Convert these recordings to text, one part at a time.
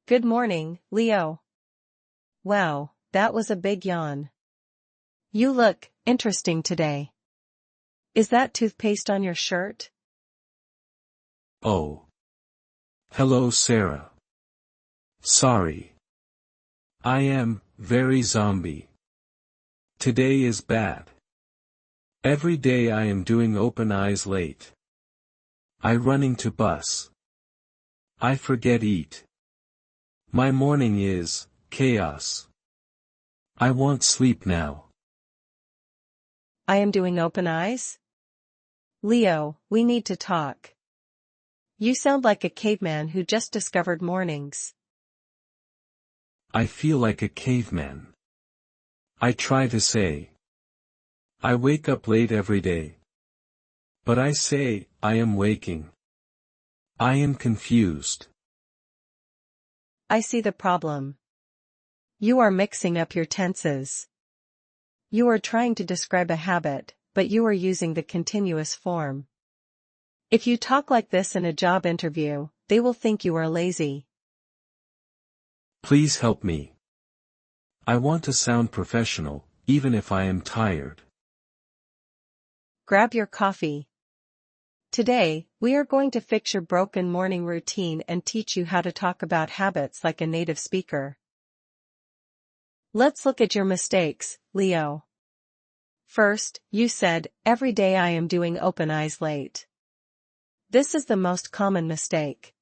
Good morning, Leo. Wow, that was a big yawn. You look interesting today. Is that toothpaste on your shirt? Oh. Hello, Sarah. Sorry. I am very zombie. Today is bad. Every day I am doing open eyes late. I running to bus. I forget eat. My morning is chaos. I want sleep now. I am doing open eyes? Leo, we need to talk. You sound like a caveman who just discovered mornings. I feel like a caveman. I try to say. I wake up late every day. But I say, I am waking. I am confused. I see the problem. You are mixing up your tenses. You are trying to describe a habit, but you are using the continuous form. If you talk like this in a job interview, they will think you are lazy. Please help me. I want to sound professional, even if I am tired. Grab your coffee. Today, we are going to fix your broken morning routine and teach you how to talk about habits like a native speaker. Let's look at your mistakes, Leo. First, you said, every day I am doing open eyes late. This is the most common mistake.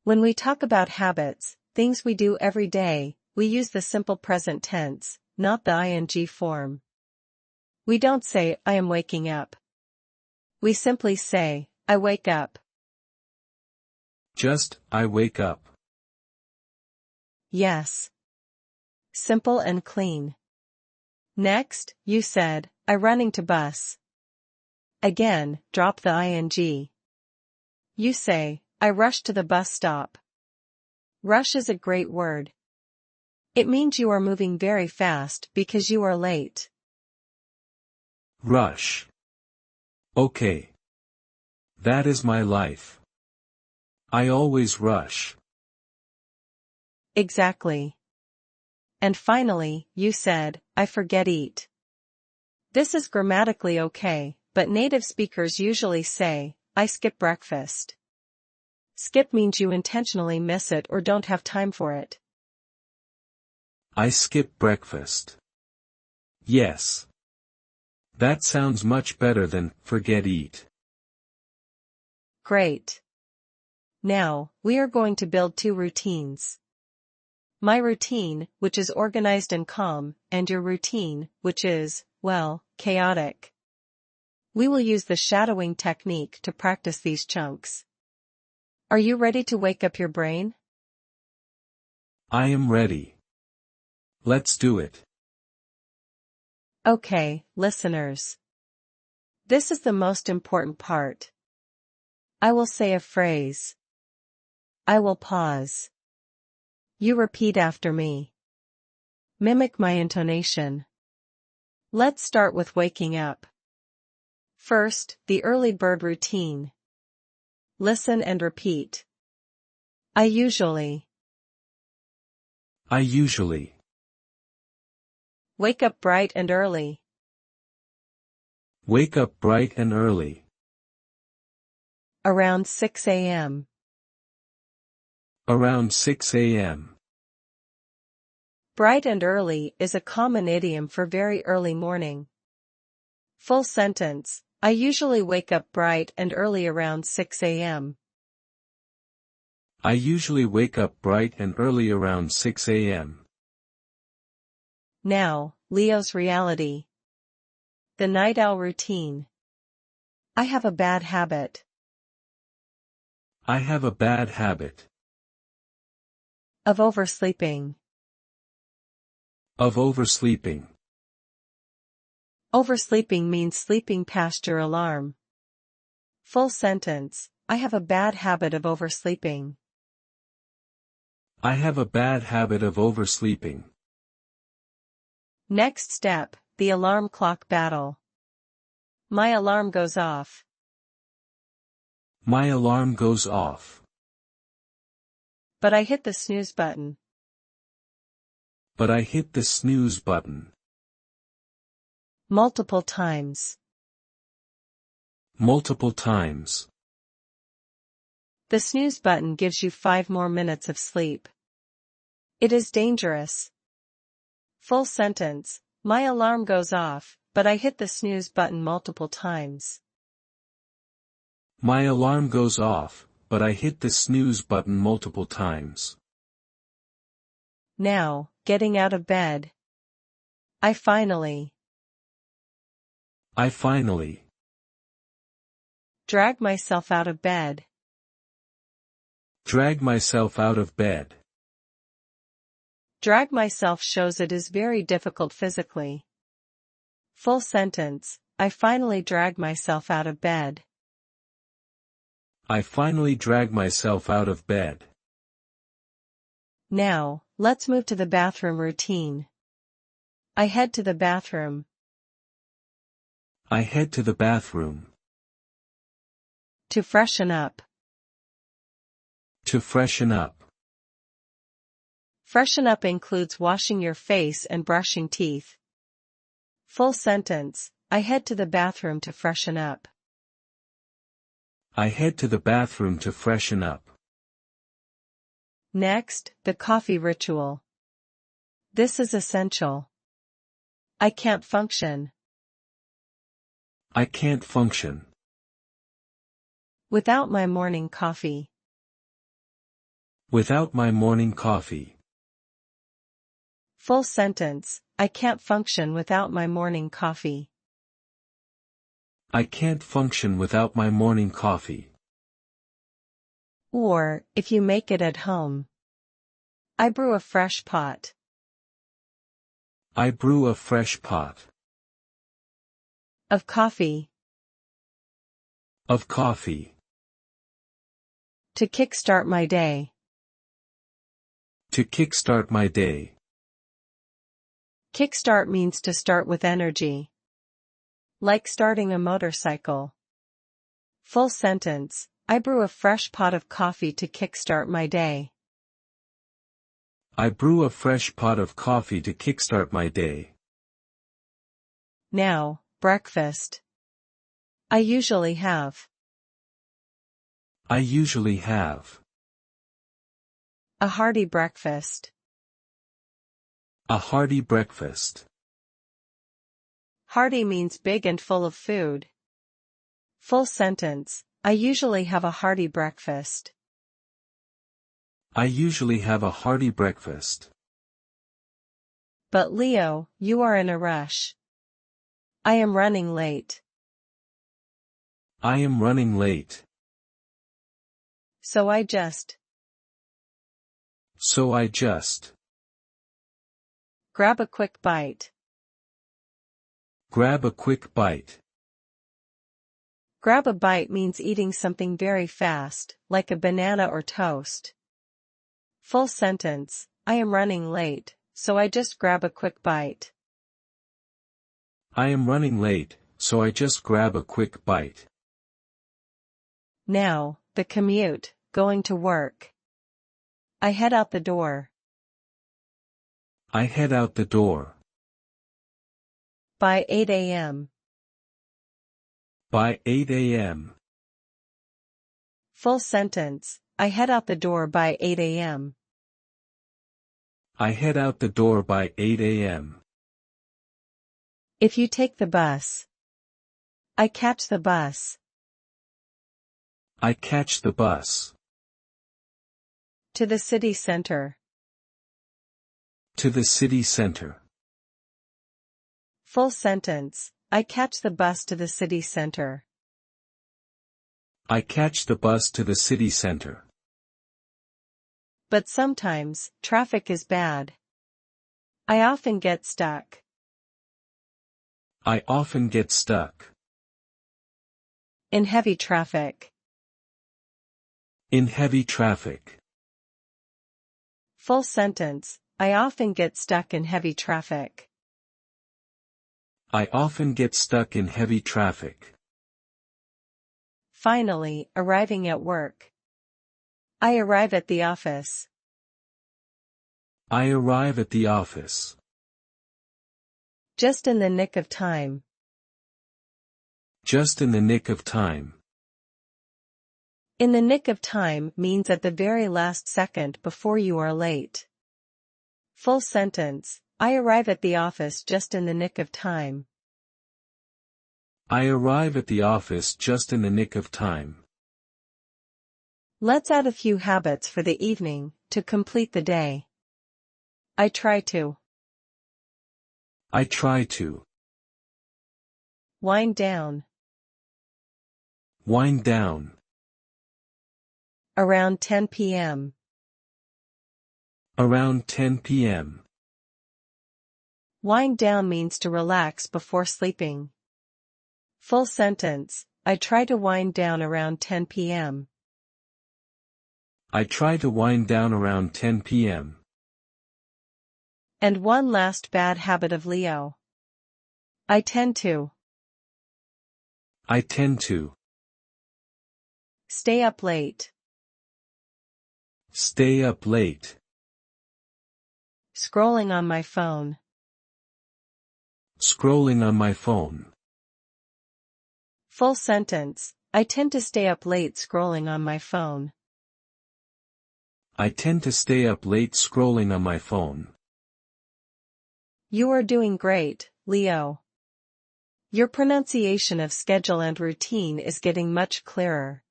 When we talk about habits, things we do every day, we use the simple present tense, not the ing form. We don't say, I am waking up. We simply say, I wake up. Just, I wake up. Yes. Simple and clean. Next, you said, I running to bus. Again, drop the ing. You say, I rush to the bus stop. Rush is a great word. It means you are moving very fast because you are late. Rush. Okay. That is my life. I always rush. Exactly. And finally, you said, I forget eat. This is grammatically okay, but native speakers usually say, I skip breakfast. Skip means you intentionally miss it or don't have time for it. I skip breakfast. Yes. That sounds much better than forget eat. Great. Now, we are going to build two routines. My routine, which is organized and calm, and your routine, which is, well, chaotic. We will use the shadowing technique to practice these chunks. Are you ready to wake up your brain? I am ready. Let's do it. Okay, listeners. This is the most important part. I will say a phrase. I will pause. You repeat after me. Mimic my intonation. Let's start with waking up. First, the early bird routine. Listen and repeat. I usually. I usually. Wake up bright and early. Wake up bright and early. Around 6 a.m. Around 6 a.m. Bright and early is a common idiom for very early morning. Full sentence, I usually wake up bright and early around 6 a.m. I usually wake up bright and early around 6 a.m. Now, Leo's reality. The night owl routine. I have a bad habit. I have a bad habit. Of oversleeping. Of oversleeping. Oversleeping means sleeping past your alarm. Full sentence, I have a bad habit of oversleeping. I have a bad habit of oversleeping. Next step, the alarm clock battle. My alarm goes off. My alarm goes off. but I hit the snooze button. But I hit the snooze button. Multiple times. Multiple times. The snooze button gives you 5 more minutes of sleep. It is dangerous. Full sentence. My alarm goes off, but I hit the snooze button multiple times. My alarm goes off, but I hit the snooze button multiple times. Now, getting out of bed. I finally drag myself out of bed. Drag myself out of bed. Drag myself shows it is very difficult physically. Full sentence. I finally drag myself out of bed. I finally drag myself out of bed. Now, let's move to the bathroom routine. I head to the bathroom. I head to the bathroom. To freshen up. To freshen up. Freshen up includes washing your face and brushing teeth. Full sentence. I head to the bathroom to freshen up. I head to the bathroom to freshen up. Next, the coffee ritual. This is essential. I can't function. I can't function. Without my morning coffee. Without my morning coffee. Full sentence. I can't function without my morning coffee. I can't function without my morning coffee. Or, if you make it at home. I brew a fresh pot. I brew a fresh pot. Of coffee. Of coffee. To kickstart my day. To kickstart my day. Kickstart means to start with energy. Like starting a motorcycle. Full sentence. I brew a fresh pot of coffee to kickstart my day. I brew a fresh pot of coffee to kickstart my day. Now, breakfast. I usually have. I usually have. A hearty breakfast. A hearty breakfast. Hearty means big and full of food. Full sentence. I usually have a hearty breakfast. I usually have a hearty breakfast. But Leo, you are in a rush. I am running late. I am running late. So I just. Grab a quick bite. Grab a quick bite. Grab a bite means eating something very fast, like a banana or toast. Full sentence. I am running late, so I just grab a quick bite. I am running late, so I just grab a quick bite. Now, the commute, going to work. I head out the door. I head out the door. By 8 a.m. By 8 a.m. Full sentence. I head out the door by 8 a.m. I head out the door by 8 a.m. If you take the bus. I catch the bus. I catch the bus. To the city center. To the city center. Full sentence. I catch the bus to the city center. I catch the bus to the city center. But sometimes, traffic is bad. I often get stuck. I often get stuck. In heavy traffic. In heavy traffic. Full sentence. I often get stuck in heavy traffic. I often get stuck in heavy traffic. Finally, arriving at work. I arrive at the office. I arrive at the office. Just in the nick of time. Just in the nick of time. In the nick of time means at the very last second before you are late. Full sentence, I arrive at the office just in the nick of time. I arrive at the office just in the nick of time. Let's add a few habits for the evening, to complete the day. I try to. I try to. Wind down. Wind down. Around 10 p.m. Around 10 p.m. Wind down means to relax before sleeping. Full sentence, I try to wind down around 10 p.m. I try to wind down around 10 p.m. And one last bad habit of Leo. I tend to. I tend to. Stay up late. Stay up late. Scrolling on my phone. Scrolling on my phone. Full sentence, I tend to stay up late scrolling on my phone. I tend to stay up late scrolling on my phone. You are doing great, Leo. Your pronunciation of schedule and routine is getting much clearer.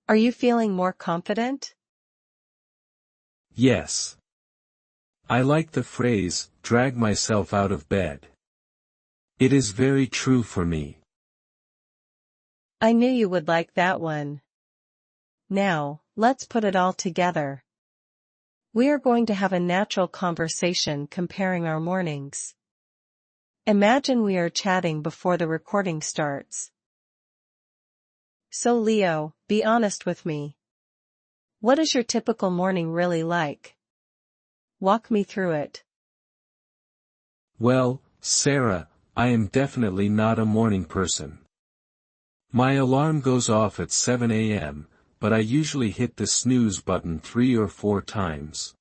Are you feeling more confident? Yes. I like the phrase, drag myself out of bed. It is very true for me. I knew you would like that one. Now, let's put it all together. We are going to have a natural conversation comparing our mornings. Imagine we are chatting before the recording starts. So Leo, be honest with me. What is your typical morning really like? Walk me through it. Well, Sarah, I am definitely not a morning person. My alarm goes off at 7 a.m., but I usually hit the snooze button 3 or 4 times.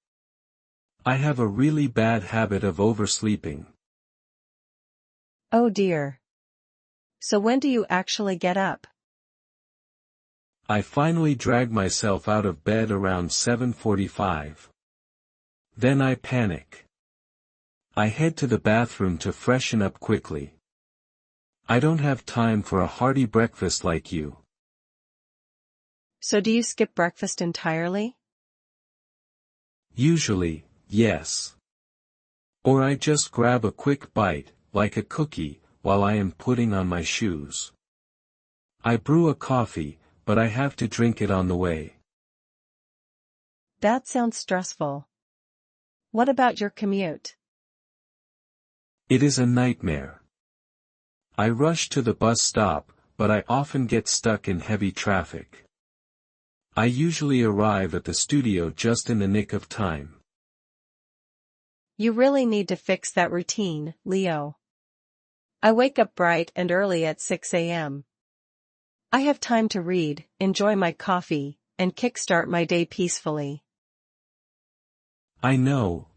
I have a really bad habit of oversleeping. Oh dear. So when do you actually get up? I finally drag myself out of bed around 7:45. Then I panic. I head to the bathroom to freshen up quickly. I don't have time for a hearty breakfast like you. So do you skip breakfast entirely? Usually, yes. Or I just grab a quick bite, like a cookie, while I am putting on my shoes. I brew a coffee, but I have to drink it on the way. That sounds stressful. What about your commute? It is a nightmare. I rush to the bus stop, but I often get stuck in heavy traffic. I usually arrive at the studio just in the nick of time. You really need to fix that routine, Leo. I wake up bright and early at 6 a.m. I have time to read, enjoy my coffee, and kickstart my day peacefully. I know.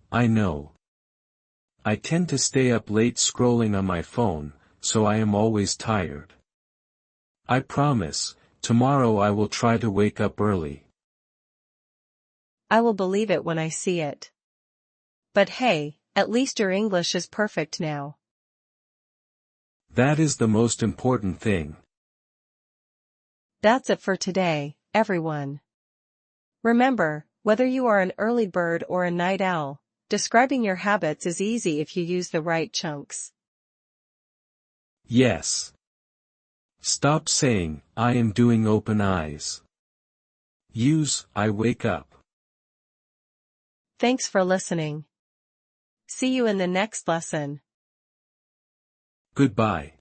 I tend to stay up late scrolling on my phone, so I am always tired. I promise, tomorrow I will try to wake up early. I will believe it when I see it. But hey, at least your English is perfect now. That is the most important thing. That's it for today, everyone. Remember, whether you are an early bird or a night owl, describing your habits is easy if you use the right chunks. Yes. Stop saying, I am doing open eyes. Use, I wake up. Thanks for listening. See you in the next lesson. Goodbye.